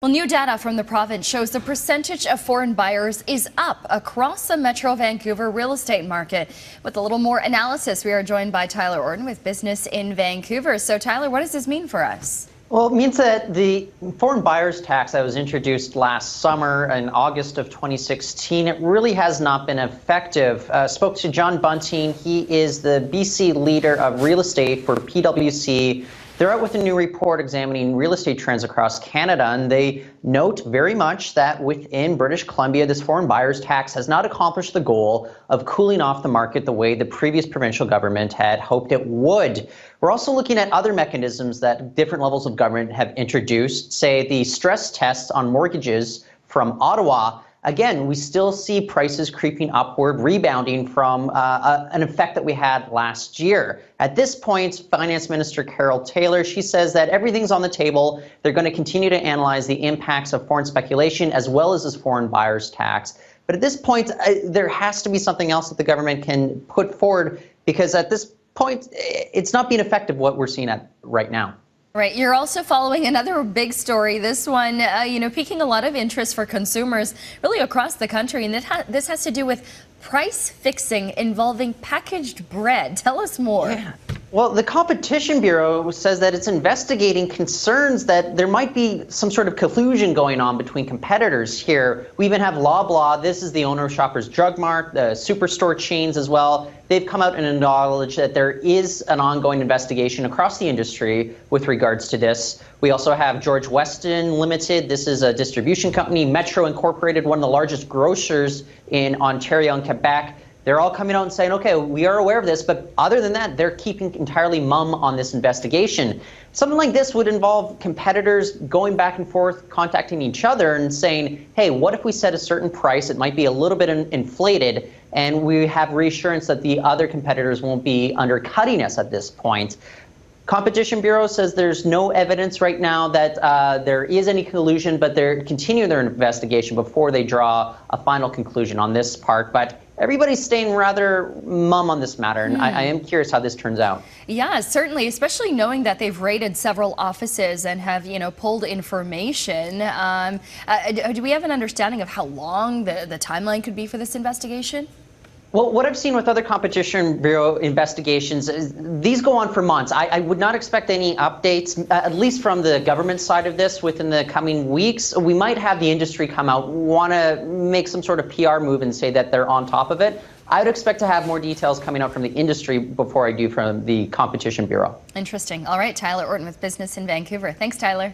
Well, new data from the province shows the percentage of foreign buyers is up across the Metro Vancouver real estate market. With a little more analysis, we are joined by Tyler Orton with Business in Vancouver. So, Tyler, what does this mean for us? Well, it means that the foreign buyers tax that was introduced last summer in August of 2016, it really has not been effective. Spoke to John Bunting. He is the BC leader of real estate for PwC. They're out with a new report examining real estate trends across Canada, and they note very much that within British Columbia, this foreign buyers tax has not accomplished the goal of cooling off the market the way the previous provincial government had hoped it would. We're also looking at other mechanisms that different levels of government have introduced, say the stress tests on mortgages from Ottawa. Again, we still see prices creeping upward, rebounding from an effect that we had last year. At this point, Finance Minister Carol Taylor, she says that everything's on the table. They're going to continue to analyze the impacts of foreign speculation as well as this foreign buyers tax. But at this point, there has to be something else that the government can put forward, because at this point, it's not being effective what we're seeing at right now. Right. You're also following another big story. This one, piquing a lot of interest for consumers really across the country. And this has to do with price fixing involving packaged bread. Tell us more. Yeah. Well, the Competition Bureau says that it's investigating concerns that there might be some sort of collusion going on between competitors here. We even have Loblaw. This is the owner of Shoppers Drug Mart, the superstore chains as well. They've come out and acknowledged that there is an ongoing investigation across the industry with regards to this. We also have George Weston Limited. This is a distribution company. Metro Incorporated, one of the largest grocers in Ontario and Quebec. They're all coming out and saying, okay, we are aware of this, but other than that, they're keeping entirely mum on this investigation. Something like this would involve competitors going back and forth, contacting each other and saying, hey, what if we set a certain price? It might be a little bit inflated, and we have reassurance that the other competitors won't be undercutting us at this point. Competition Bureau says there's no evidence right now that there is any collusion, but they're continuing their investigation before they draw a final conclusion on this part. But everybody's staying rather mum on this matter, and I am curious how this turns out. Yeah, certainly, especially knowing that they've raided several offices and have, pulled information. Do we have an understanding of how long the timeline could be for this investigation? Well, what I've seen with other Competition Bureau investigations is these go on for months. I would not expect any updates, at least from the government side of this, within the coming weeks. We might have the industry come out, want to make some sort of PR move and say that they're on top of it. I would expect to have more details coming out from the industry before I do from the Competition Bureau. Interesting. All right, Tyler Orton with Business in Vancouver. Thanks, Tyler.